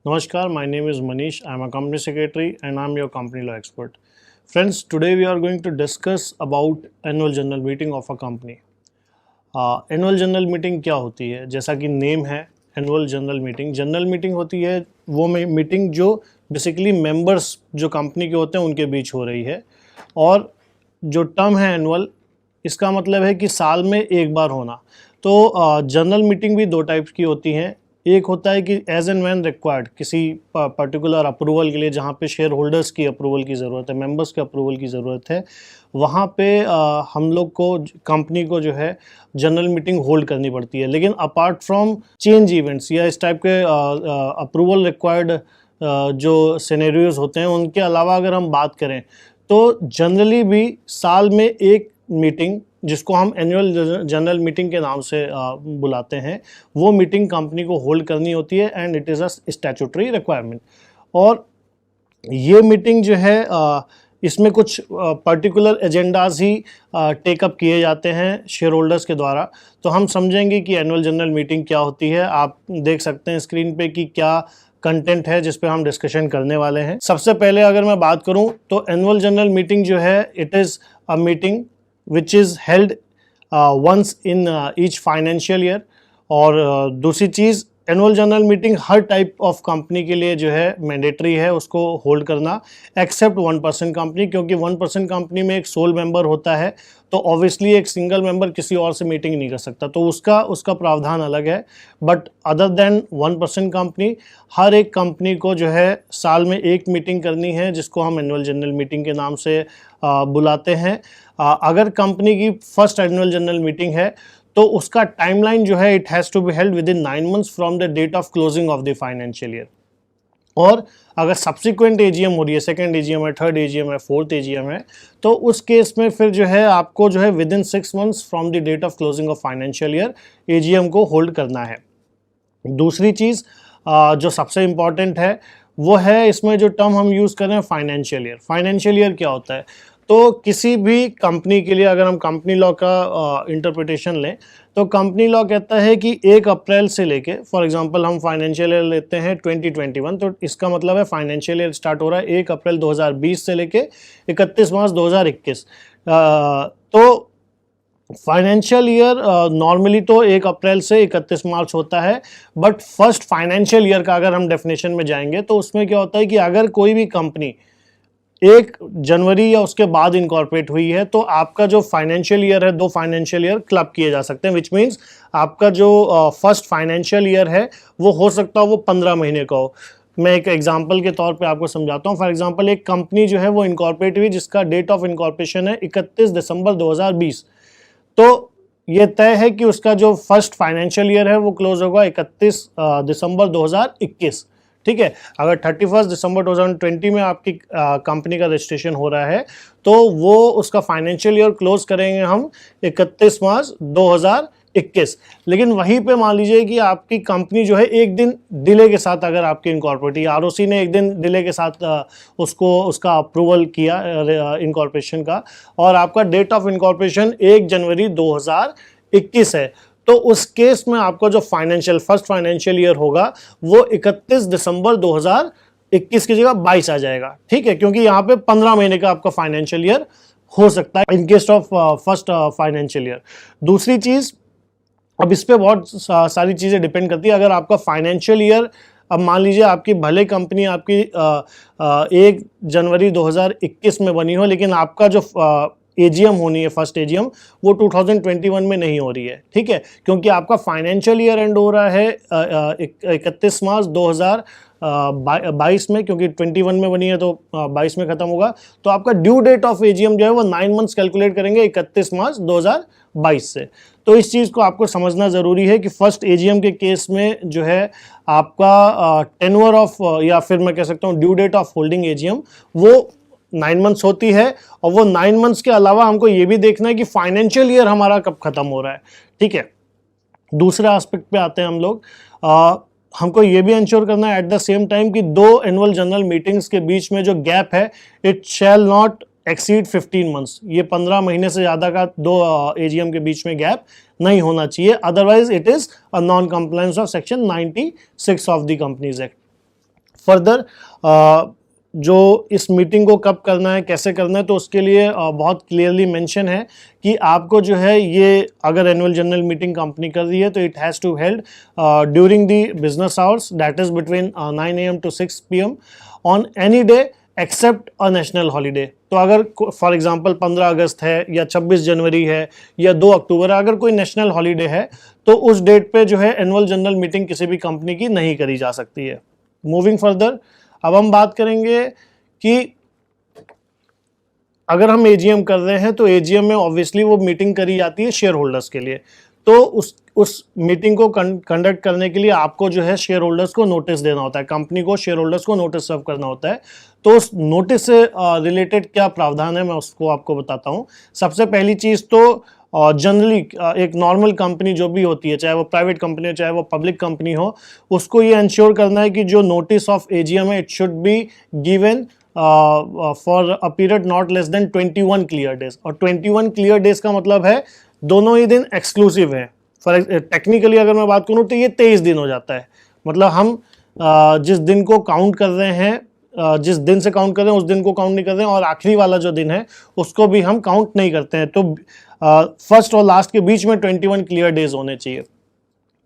Namaskar, my name is Manish. I am a company secretary and I am your company law expert. Friends, today we are going to discuss about annual general meeting of a company. Annual general meeting क्या होती है? जैसा कि name है annual general meeting होती है वो meeting जो बेसिकली मेंबर्स जो कंपनी के होते हैं उनके बीच हो रही है। और जो टर्म है एनुअल, इसका मतलब है कि साल में एक बार होना। तो जनरल मीटिंग भी दो टाइप्स की होती हैं। एक होता है कि एज एंड व्हेन रिक्वायर्ड, किसी पर्टिकुलर अप्रूवल के लिए, जहाँ पे शेयर होल्डर्स की अप्रूवल की ज़रूरत है, मेंबर्स के अप्रूवल की ज़रूरत है, वहाँ पे हम लोग को, कंपनी को जो है जनरल मीटिंग होल्ड करनी पड़ती है। लेकिन अपार्ट फ्रॉम चेंज इवेंट्स या इस टाइप के अप्रूवल रिक्वायर्ड जो सिनेरियोज होते हैं, उनके अलावा अगर हम बात करें तो जनरली भी साल में एक मीटिंग, जिसको हम एनुअल जनरल मीटिंग के नाम से बुलाते हैं, वो मीटिंग कंपनी को होल्ड करनी होती है and it is a statutory requirement. और ये मीटिंग जो है इसमें कुछ पर्टिकुलर एजेंडाज ही टेकअप किए जाते हैं शेयर होल्डर्स के द्वारा। तो हम समझेंगे कि एनुअल जनरल मीटिंग क्या होती है। आप देख सकते हैं स्क्रीन पे कि क्या कंटेंट है जिस पे हम डिस्कशन करने वाले हैं। सबसे पहले अगर मैं बात करूं तो एनुअल जनरल मीटिंग जो है, it is a meeting which is held once in each financial year। और दूसरी चीज़, एनुअल जनरल मीटिंग हर टाइप ऑफ कंपनी के लिए जो है मैंडेटरी है उसको होल्ड करना, एक्सेप्ट 1% कंपनी, क्योंकि 1% कंपनी में एक सोल मेंबर होता है, तो ऑब्वियसली एक सिंगल मेंबर किसी और से मीटिंग नहीं कर सकता, तो उसका प्रावधान अलग है। बट अदर देन 1% कंपनी, हर एक कंपनी को जो है साल में एक मीटिंग करनी है, जिसको हम एनुअल जनरल मीटिंग के नाम से बुलाते हैं। अगर कंपनी की फर्स्ट एनुअल जनरल मीटिंग है तो उसका टाइमलाइन जो है, it has to be held within 9 months from the date of closing of the financial year. और अगर सब्सिक्वेंट एजीएम हो रही है, सेकंड एजीएम है, थर्ड एजीएम है, फोर्थ एजीएम है, तो उस केस में फिर जो है आपको जो है within 6 months from the date of closing of financial year AGM को होल्ड करना है। दूसरी चीज़ जो सबसे इम्पॉर्टेंट है वो है, इसमें जो टर्म हम यूज़ कर रहे हैं फाइनेंशियल ईयर। फाइनेंशियल ईयर क्या होता है? तो किसी भी कंपनी के लिए अगर हम कंपनी लॉ का इंटरप्रिटेशन लें तो कंपनी लॉ कहता है कि 1 अप्रैल से लेके, फॉर एग्जांपल हम फाइनेंशियल ईयर लेते हैं 2021, तो इसका मतलब है फाइनेंशियल ईयर स्टार्ट हो रहा है 1 अप्रैल 2020 से लेके 31 मार्च 2021। तो फाइनेंशियल ईयर नॉर्मली तो 1 अप्रैल से 31 मार्च होता है, बट फर्स्ट फाइनेंशियल ईयर का अगर हम डेफिनेशन में जाएंगे तो उसमें क्या होता है कि अगर कोई भी कंपनी 1 जनवरी या उसके बाद इनकॉर्पोरेट हुई है तो आपका जो फाइनेंशियल ईयर है, 2 फाइनेंशियल ईयर क्लब किए जा सकते हैं, विच मीन्स आपका जो फर्स्ट फाइनेंशियल ईयर है वो हो सकता है वो 15 महीने का हो। मैं एक एग्जांपल के तौर पे आपको समझाता हूँ। फॉर एग्जांपल एक कंपनी जो है वो इनकॉर्पोरेट हुई, जिसका डेट ऑफ इनकॉर्पोरेशन है 31 दिसंबर 2020। तो ये तय है कि उसका जो फर्स्ट फाइनेंशियल ईयर है वो क्लोज होगा 31 दिसंबर 2021। ठीक है। अगर 31 दिसंबर 2020 में आपकी कंपनी का रजिस्ट्रेशन हो रहा है तो वो उसका फाइनेंशियल ईयर क्लोज करेंगे हम 31 मार्च 2021। लेकिन वहीं पे मान लीजिए कि आपकी कंपनी जो है एक दिन डिले के साथ, अगर आपकी इनकॉर्पोरेट आरओसी ने एक दिन डिले के साथ उसका अप्रूवल किया इनकॉर्पोरेशन का, और आपका डेट ऑफ इनकॉर्पोरेशन 1 जनवरी 2021 है, तो उस केस में आपका जो फर्स्ट फाइनेंशियल ईयर होगा वो 31 दिसंबर 2021 की जगह 22 आ जाएगा। ठीक है, क्योंकि यहाँ पे 15 महीने का आपका फाइनेंशियल ईयर हो सकता है in case of first financial year. दूसरी चीज, अब इस पे बहुत सारी चीजें डिपेंड करती है। अगर आपका फाइनेंशियल ईयर, अब मान लीजिए आपकी भले कंपनी आपकी 1 जनवरी 2021 में बनी हो, लेकिन आपका जो एजीएम होनी है, फर्स्ट एजीएम, वो 2021 में नहीं हो रही है। ठीक है, क्योंकि आपका फाइनेंशियल ईयर एंड हो रहा है 31 मार्च 2022 में, क्योंकि 21 में बनी है तो 22 में खत्म होगा। तो आपका ड्यू डेट ऑफ एजीएम जो है वो 9 मंथ्स कैलकुलेट करेंगे 31 मार्च 2022 से। तो इस चीज़ को आपको समझना ज़रूरी है कि फर्स्ट एजीएम के केस में जो है आपका टेन्योर ऑफ, या फिर मैं कह सकता हूँ due date of holding AGM, वो 9 मंथ्स होती है। और वो 9 मंथ्स के अलावा हमको ये भी देखना है कि फाइनेंशियल ईयर हमारा कब खत्म हो रहा है। ठीक है, दूसरे एस्पेक्ट पे आते हैं हम लोग। हमको ये भी इंश्योर करना है एट द सेम टाइम कि 2 एनुअल जनरल मीटिंग्स के बीच में जो गैप है, it shall not exceed 15 months. ये 15 महीने से ज़्यादा का 2 एजीएम के बीच में गैप नहीं होना चाहिए, otherwise it is a non compliance of section 96 of the companies act. Further जो इस मीटिंग को कब करना है, कैसे करना है, तो उसके लिए बहुत क्लियरली मेंशन है कि आपको जो है ये अगर एनुअल जनरल मीटिंग कंपनी कर रही है तो it has to held during the business hours, that is between 9 AM to 6 PM on any day except a national holiday. तो अगर फॉर एग्जांपल 15 अगस्त है या 26 जनवरी है या 2 अक्टूबर, अगर कोई नेशनल हॉलीडे है तो उस डेट पे जो है एनुअल जनरल मीटिंग किसी भी कंपनी की नहीं करी जा सकती है। मूविंग फर्दर, अब हम बात करेंगे कि अगर हम एजीएम कर रहे हैं तो एजीएम में ऑब्वियसली वो मीटिंग करी जाती है शेयर होल्डर्स के लिए। तो उस मीटिंग को कंडक्ट करने के लिए आपको जो है शेयर होल्डर्स को नोटिस देना होता है, कंपनी को शेयर होल्डर्स को नोटिस सर्व करना होता है। तो उस नोटिस से रिलेटेड क्या प्रावधान है मैं उसको आपको बताता हूँ। सबसे पहली चीज़ तो जनरली एक नॉर्मल कंपनी जो भी होती है, चाहे वो प्राइवेट कंपनी हो चाहे वो पब्लिक कंपनी हो, उसको ये इंश्योर करना है कि जो नोटिस ऑफ एजीएम है it should be given for a period not less than 21 clear days. और 21 क्लियर डेज का मतलब है दोनों ही दिन एक्सक्लूसिव है। फॉर टेक्निकली अगर मैं बात करूँ तो ये 23 दिन हो जाता है। मतलब हम जिस दिन को काउंट कर रहे हैं, जिस दिन से काउंट कर रहे हैं उस दिन को काउंट नहीं कर रहे हैं, और आखिरी वाला जो दिन है उसको भी हम काउंट नहीं करते हैं। तो फर्स्ट और लास्ट के बीच में 21 क्लियर डेज होने चाहिए।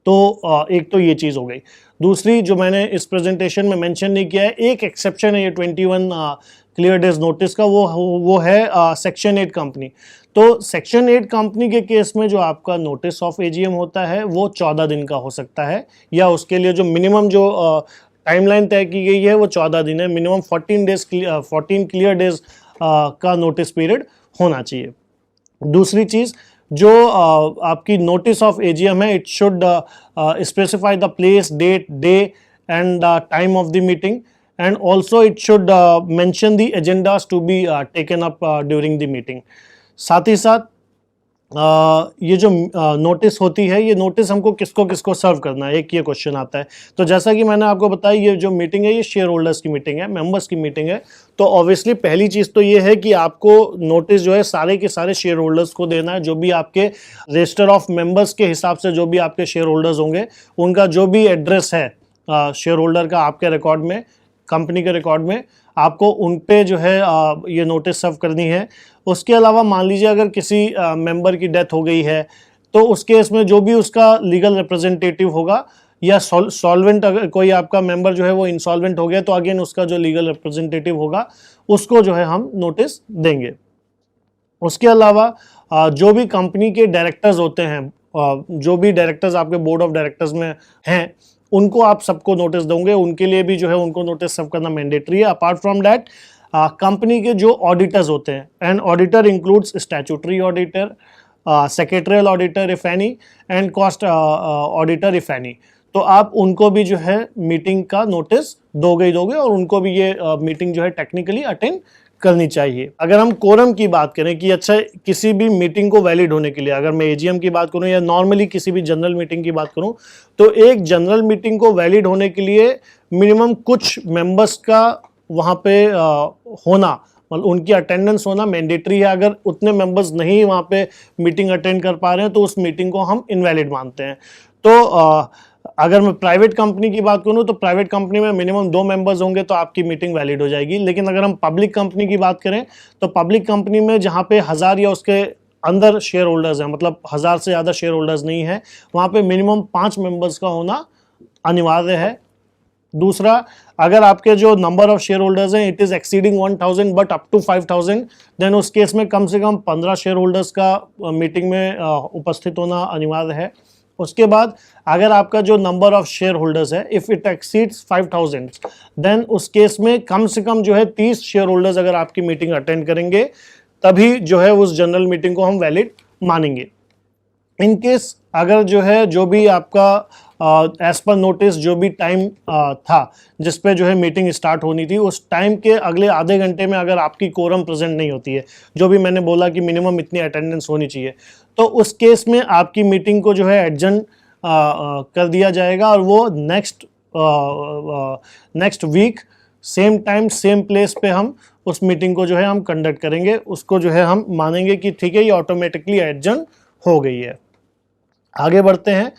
तो एक तो ये चीज़ हो गई। दूसरी जो मैंने इस प्रेजेंटेशन में मेंशन नहीं किया है, एक एक्सेप्शन है ये 21 क्लियर डेज नोटिस का, वो है सेक्शन 8 कंपनी। तो सेक्शन 8 कंपनी के केस में जो आपका नोटिस ऑफ एजीएम होता है वो 14 दिन का हो सकता है, या उसके लिए जो मिनिमम जो टाइमलाइन तय की गई है वो 14 दिन है। मिनिमम 14 क्लियर डेज का नोटिस पीरियड होना चाहिए। दूसरी चीज़, जो आपकी नोटिस ऑफ एजीएम है it should specify the place, date, day and time of the meeting, and also it should mention the agendas to be taken up during the meeting. साथ ही साथ ये जो नोटिस होती है, ये नोटिस हमको किसको किसको सर्व करना है, एक ये क्वेश्चन आता है। तो जैसा कि मैंने आपको बताया ये जो मीटिंग है ये शेयर होल्डर्स की मीटिंग है, मेंबर्स की मीटिंग है। तो ऑब्वियसली पहली चीज़ तो ये है कि आपको नोटिस जो है सारे के सारे शेयर होल्डर्स को देना है। जो भी आपके रजिस्टर ऑफ मेंबर्स के हिसाब से जो भी आपके शेयर होल्डर्स होंगे उनका जो भी एड्रेस है शेयर होल्डर का आपके रिकॉर्ड में, कंपनी के रिकॉर्ड में, आपको उन पे जो है ये नोटिस सर्व करनी है। उसके अलावा मान लीजिए अगर किसी मेंबर की डेथ हो गई है तो उस केस में जो भी उसका लीगल रिप्रेजेंटेटिव होगा, या सॉल्वेंट, अगर कोई आपका मेंबर जो है वो इंसॉल्वेंट हो गया तो अगेन उसका जो लीगल रिप्रेजेंटेटिव होगा उसको जो है हम नोटिस देंगे। उसके अलावा जो भी कंपनी के डायरेक्टर्स होते हैं, जो भी डायरेक्टर्स आपके बोर्ड ऑफ डायरेक्टर्स में हैं, उनको आप सबको नोटिस दोगे, उनके लिए भी जो है उनको नोटिस सर्व करना मैंडेटरी है। अपार्ट फ्रॉम दैट कंपनी के जो ऑडिटर्स होते हैं, and auditor includes statutory auditor, secretarial auditor if any, and cost auditor if any, तो आप उनको भी जो है मीटिंग का नोटिस दोगे और उनको भी ये मीटिंग जो है टेक्निकली अटेंड करनी चाहिए। अगर हम कोरम की बात करें कि अच्छा किसी भी मीटिंग को वैलिड होने के लिए, अगर मैं एजीएम की बात करूं या नॉर्मली किसी भी जनरल मीटिंग की बात करूं, तो एक जनरल मीटिंग को वैलिड होने के लिए मिनिमम कुछ मेंबर्स का वहां पे होना, मतलब उनकी अटेंडेंस होना मैंडेटरी है। अगर उतने मेंबर्स नहीं वहां पे मीटिंग अटेंड कर पा रहे हैं तो उस मीटिंग को हम इनवैलिड मानते हैं। तो अगर मैं प्राइवेट कंपनी की बात करूं तो प्राइवेट कंपनी में मिनिमम 2 मेंबर्स होंगे तो आपकी मीटिंग वैलिड हो जाएगी। लेकिन अगर हम पब्लिक कंपनी की बात करें तो पब्लिक कंपनी में जहां पे 1000 या उसके अंदर शेयर होल्डर्स हैं, मतलब 1000 से ज़्यादा शेयर होल्डर्स नहीं है, वहां पे मिनिमम 5 मेंबर्स का होना अनिवार्य है। दूसरा, अगर आपके जो नंबर ऑफ शेयर होल्डर्स हैं it is exceeding 1000 but up to 5000, then उस केस में कम से कम 15 शेयर होल्डर्स का मीटिंग में उपस्थित होना अनिवार्य है। उसके बाद अगर आपका जो नंबर ऑफ शेयर होल्डर्स है इफ इट एक्सीड्स 5000, देन उस केस में कम से कम जो है 30 शेयर होल्डर्स अगर आपकी मीटिंग अटेंड करेंगे तभी जो है उस जनरल मीटिंग को हम वैलिड मानेंगे। इन केस अगर जो है जो भी आपका एज पर नोटिस जो भी टाइम था जिस पे जो है मीटिंग स्टार्ट होनी थी, उस टाइम के अगले आधे घंटे में अगर आपकी कोरम प्रेजेंट नहीं होती है, जो भी मैंने बोला कि मिनिमम इतनी अटेंडेंस होनी चाहिए, तो उस केस में आपकी मीटिंग को जो है एडजर्न कर दिया जाएगा और वो next week same time same place पे हम उस मीटिंग को जो है हम कंडक्ट करेंगे। उसको जो है हम मानेंगे कि ठीक है ये ऑटोमेटिकली एडजर्न हो गई है। आगे बढ़ते हैं।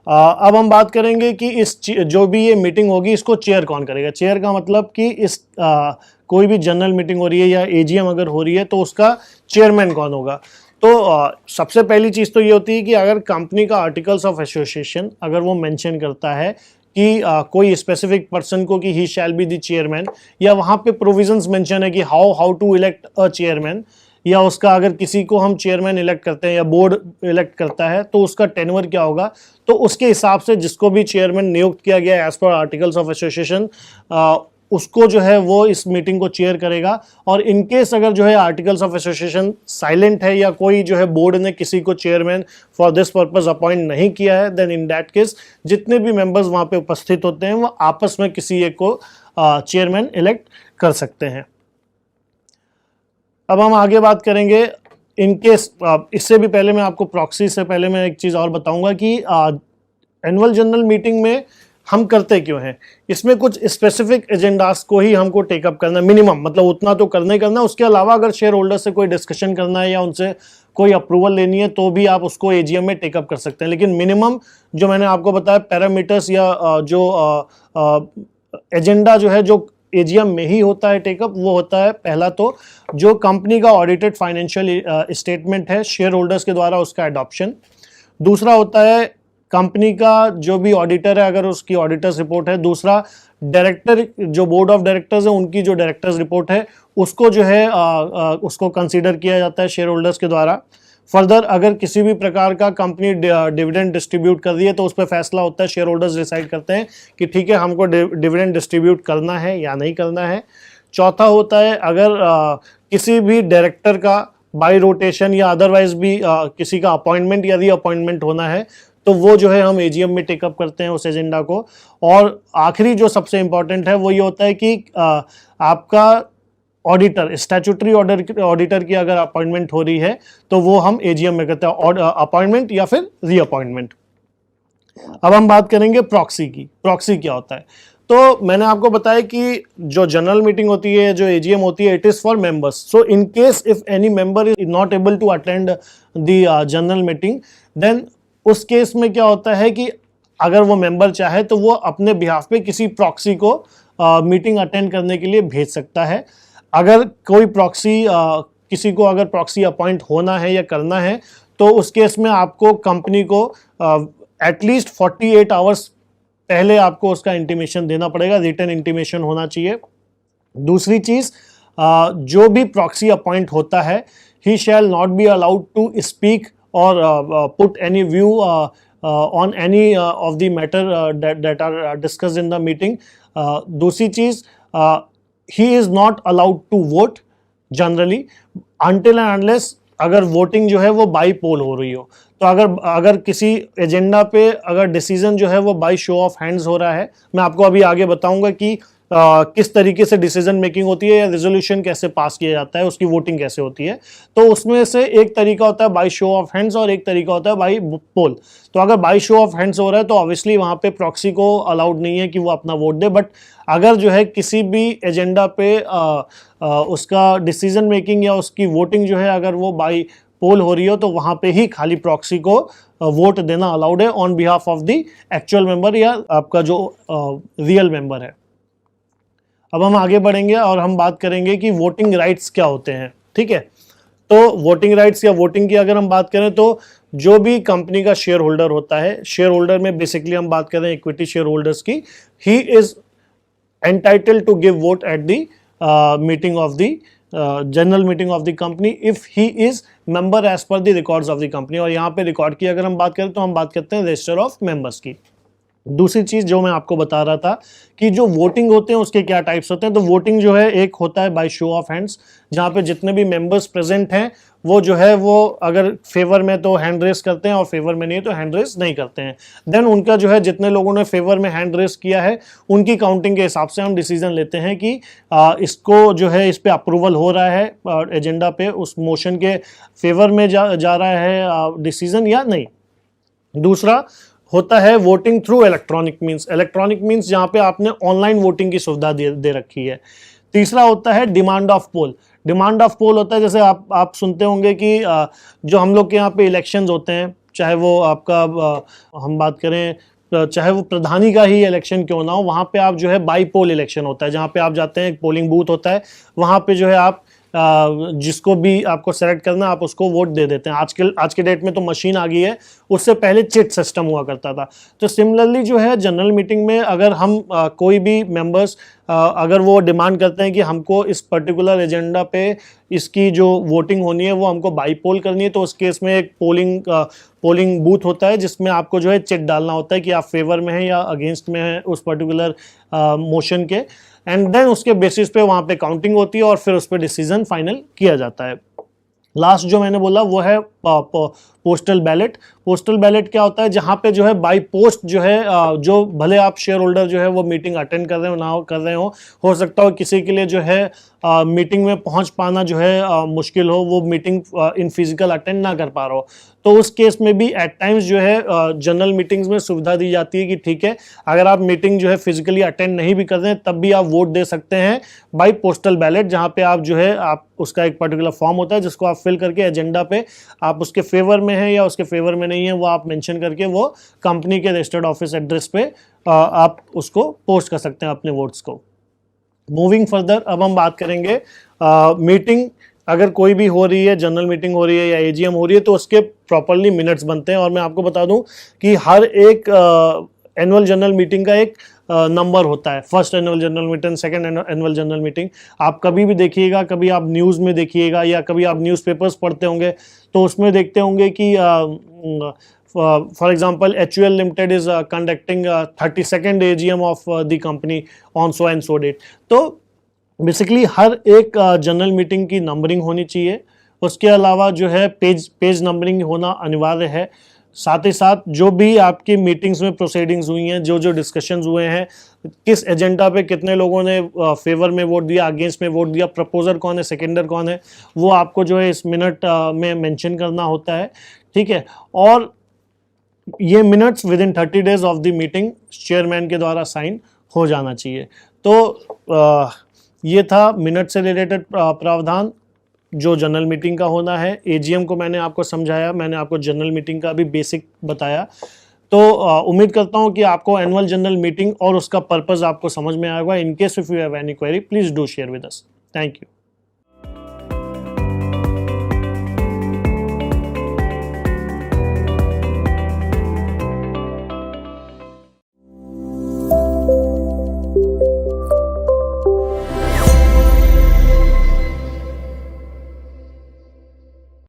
अब हम बात करेंगे कि जो भी ये मीटिंग होगी इसको चेयर कौन करेगा। चेयर का मतलब कि कोई भी जनरल मीटिंग हो रही है या एजीएम अगर हो रही है तो उसका चेयरमैन कौन होगा। तो सबसे पहली चीज़ तो ये होती है कि अगर कंपनी का आर्टिकल्स ऑफ एसोसिएशन अगर वो मेंशन करता है कि कोई स्पेसिफिक पर्सन को कि he shall be the chairman, या वहाँ पे प्रोविजंस मेंशन है कि how to elect a chairman, या उसका अगर किसी को हम चेयरमैन इलेक्ट करते हैं या बोर्ड इलेक्ट करता है तो उसका टेन्योर क्या होगा, तो उसके हिसाब से जिसको भी चेयरमैन नियुक्त किया गया as per articles of association उसको जो है वो इस मीटिंग को चेयर करेगा। और इनकेस अगर जो है आर्टिकल्स ऑफ एसोसिएशन साइलेंट है या कोई जो है बोर्ड ने किसी को chairman for this purpose appoint नहीं किया है, देन इन दैट केस जितने भी मेंबर्स वहाँ पे उपस्थित होते हैं वो आपस में किसी एक को चेयरमैन इलेक्ट कर सकते हैं। अब हम आगे बात करेंगे इनकेस, इससे भी पहले मैं आपको प्रॉक्सी से पहले मैं एक चीज़ और बताऊंगा कि एनुअल जनरल मीटिंग में हम करते क्यों हैं। इसमें कुछ स्पेसिफिक एजेंडास को ही हमको टेकअप करना है, मिनिमम मतलब उतना तो करना ही करना है। उसके अलावा अगर शेयर होल्डर से कोई डिस्कशन करना है या उनसे कोई अप्रूवल लेनी है तो भी आप उसको एजीएम में टेकअप कर सकते हैं। लेकिन मिनिमम जो मैंने आपको बताया पैरामीटर्स या जो एजेंडा जो है जो एजीएम में ही होता है टेकअप, वो होता है पहला तो जो कंपनी का ऑडिटेड फाइनेंशियल स्टेटमेंट है शेयर होल्डर्स के द्वारा उसका अडॉप्शन। दूसरा होता है कंपनी का जो भी ऑडिटर है अगर उसकी ऑडिटर्स रिपोर्ट है। दूसरा डायरेक्टर जो बोर्ड ऑफ डायरेक्टर्स है उनकी जो डायरेक्टर्स रिपोर्ट है उसको जो है उसको कंसीडर किया जाता है शेयर होल्डर्स के द्वारा। फर्दर अगर किसी भी प्रकार का कंपनी डिविडेंड डिस्ट्रीब्यूट कर रही है तो उस पर फैसला होता है, शेयर होल्डर्स डिसाइड करते हैं कि ठीक है हमको डिविडेंड डिस्ट्रीब्यूट करना है या नहीं करना है। चौथा होता है अगर किसी भी डायरेक्टर का बाय रोटेशन या अदरवाइज भी किसी का अपॉइंटमेंट या रीअपॉइंटमेंट होना है तो वो जो है हम एजीएम में टेकअप करते हैं उस एजेंडा को। और आखिरी जो सबसे इंपॉर्टेंट है वो ये होता है कि आपका ऑडिटर स्टैट्यूटरी ऑडिटर की अगर अपॉइंटमेंट हो रही है तो वो हम एजीएम में करते हैं, अपॉइंटमेंट या फिर रीअपॉइंटमेंट। अब हम बात करेंगे प्रॉक्सी की। प्रॉक्सी क्या होता है, तो मैंने आपको बताया कि जो जनरल मीटिंग होती है जो एजीएम होती है it is for members. So in case if any member is not able to attend the general meeting then उस केस में क्या होता है कि अगर वो मेंबर चाहे तो वो अपने बिहाफ पे किसी प्रॉक्सी को मीटिंग अटेंड करने के लिए भेज सकता है। अगर कोई प्रॉक्सी किसी को अगर प्रॉक्सी अपॉइंट होना है या करना है तो उस केस में आपको कंपनी को एटलीस्ट 48 आवर्स पहले आपको उसका इंटीमेशन देना पड़ेगा, रिटन इंटीमेशन होना चाहिए। दूसरी चीज़ जो भी प्रॉक्सी अपॉइंट होता है he shall not be allowed to speak और put any view on any of the matter that are discussed in the meeting. दूसरी चीज़ he is not allowed to vote generally until and unless अगर voting जो है वो by पोल हो रही हो। तो अगर किसी एजेंडा पे अगर डिसीजन जो है वो बाई शो ऑफ हैंड्स हो रहा है, मैं आपको अभी आगे बताऊंगा कि किस तरीके से डिसीजन मेकिंग होती है या रेजोल्यूशन कैसे पास किया जाता है, उसकी वोटिंग कैसे होती है। तो उसमें से एक तरीका होता है बाई शो ऑफ हैंड्स और एक तरीका होता है बाई पोल। तो अगर बाई शो ऑफ हैंड्स हो रहा है तो ऑब्वियसली वहाँ पे प्रॉक्सी को अलाउड नहीं है कि वो अपना वोट दे। बट अगर जो है किसी भी एजेंडा पे उसका डिसीजन मेकिंग या उसकी वोटिंग जो है अगर वो बाई पोल हो रही हो तो वहाँ पे ही खाली प्रॉक्सी को वोट देना अलाउड है on behalf of the actual member या आपका जो रियल मेंबर है। अब हम आगे बढ़ेंगे और हम बात करेंगे कि वोटिंग राइट्स क्या होते हैं। ठीक है, तो वोटिंग राइट्स या वोटिंग की अगर हम बात करें तो जो भी कंपनी का शेयर होल्डर होता है, शेयर होल्डर में बेसिकली हम बात कर रहे हैं इक्विटी शेयर होल्डर्स की, he is entitled to give vote at the meeting of the general meeting of the company if he is member as per the records of the company. और यहाँ पे record की अगर हम बात करें तो हम बात करते हैं रजिस्टर ऑफ मेंबर्स की। दूसरी चीज जो मैं आपको बता रहा था कि जो वोटिंग होते हैं उसके क्या टाइप्स होते हैं। तो वोटिंग जो है एक होता है बाय शो ऑफ हैंड्स, जहाँ पे जितने भी मेंबर्स प्रेजेंट हैं वो जो है वो अगर फेवर में तो हैंड रेस करते हैं और फेवर में नहीं तो हैंड रेस नहीं करते हैं। देन उनका जो है जितने लोगों ने फेवर में हैंड रेस किया है उनकी काउंटिंग के हिसाब से हम डिसीजन लेते हैं कि इसको जो है इस पे अप्रूवल हो रहा है एजेंडा पे, उस मोशन के फेवर में जा रहा है डिसीजन या नहीं। दूसरा होता है voting through electronic means. Electronic means जहाँ पे आपने ऑनलाइन वोटिंग की सुविधा दे रखी है। तीसरा होता है demand of poll. Demand of poll होता है जैसे आप सुनते होंगे कि जो हम लोग के यहाँ पे इलेक्शंस होते हैं चाहे वो आपका हम बात करें चाहे वो प्रधानी का ही इलेक्शन क्यों ना हो, वहाँ पे आप जो है बाई पोल इलेक्शन होता है, जहाँ पे आप जाते हैं, एक पोलिंग बूथ होता है, वहाँ पे जो है आप जिसको भी आपको सेलेक्ट करना आप उसको वोट दे देते हैं। आज के डेट में तो मशीन आ गई है, उससे पहले चिट सिस्टम हुआ करता था। तो सिमिलरली जो है जनरल मीटिंग में अगर हम कोई भी मेंबर्स अगर वो डिमांड करते हैं कि हमको इस पर्टिकुलर एजेंडा पे इसकी जो वोटिंग होनी है वो हमको बाई पोल करनी है, तो उस केस में एक पोलिंग बूथ होता है जिसमें आपको जो है चिट डालना होता है कि आप फेवर में हैं या अगेंस्ट में हैं उस पर्टिकुलर मोशन के, एंड देन उसके बेसिस पे वहाँ पे काउंटिंग होती है और फिर उस पर डिसीजन फाइनल किया जाता है। लास्ट जो मैंने बोला वो है पोस्टल बैलेट। पोस्टल बैलेट क्या होता है, जहाँ पे जो है बाई पोस्ट जो है जो भले आप शेयर होल्डर जो है वो मीटिंग अटेंड कर रहे हो ना कर रहे हो सकता हो किसी के लिए जो है मीटिंग में पहुंच पाना जो है मुश्किल हो, वो मीटिंग इन फिजिकल अटेंड ना कर पा रहा हो, तो उस केस में भी एट टाइम्स जो है जनरल मीटिंग्स में सुविधा दी जाती है कि ठीक है, अगर आप मीटिंग जो है फिजिकली अटेंड नहीं भी कर रहे हैं तब भी आप वोट दे सकते हैं बाई पोस्टल बैलेट, जहाँ पे आप जो है आप उसका एक पर्टिकुलर फॉर्म होता है जिसको आप फिल करके एजेंडा पे आप उसके फेवर में हैं या उसके फेवर में नहीं है वो आप मेंशन करके वो कंपनी के रजिस्टर्ड ऑफिस एड्रेस पे आप उसको पोस्ट कर सकते हैं अपने वोट्स को। मूविंग फर्दर, अब हम बात करेंगे मीटिंग अगर कोई भी हो रही है, जनरल मीटिंग हो रही है या एजीएम हो रही है, तो उसके प्रॉपरली मिनट्स बनते हैं। और मैं आपको बता दूं कि हर एक एनुअल जनरल मीटिंग का एक नंबर होता है, first annual general meeting, second annual general meeting. आप कभी भी देखिएगा, कभी आप न्यूज़ में देखिएगा या कभी आप न्यूज़पेपर्स पढ़ते होंगे तो उसमें देखते होंगे कि for example, HUL Limited is conducting 32nd AGM of the company on so and so date। तो बेसिकली हर एक जनरल मीटिंग की नंबरिंग होनी चाहिए। उसके अलावा जो है पेज नंबरिंग होना अनिवार्य है। साथ ही साथ जो भी आपकी मीटिंग्स में प्रोसीडिंग्स हुई हैं, जो डिस्कशंस हुए हैं, किस एजेंडा पे कितने लोगों ने फेवर में वोट दिया, अगेंस्ट में वोट दिया, प्रपोजर कौन है, सेकेंडर कौन है, वो आपको जो है इस मिनट में मेंशन करना होता है। ठीक है, और ये minutes with in 30 days of the meeting chairman के द्वारा साइन हो जाना चाहिए। तो ये था मिनट से रिलेटेड प्रावधान जो जनरल मीटिंग का होना है। एजीएम को मैंने आपको समझाया, मैंने आपको जनरल मीटिंग का भी बेसिक बताया। तो उम्मीद करता हूँ कि आपको एनुअल जनरल मीटिंग और उसका पर्पस आपको समझ में आएगा। इन case if you have any query please do share with us. Thank you.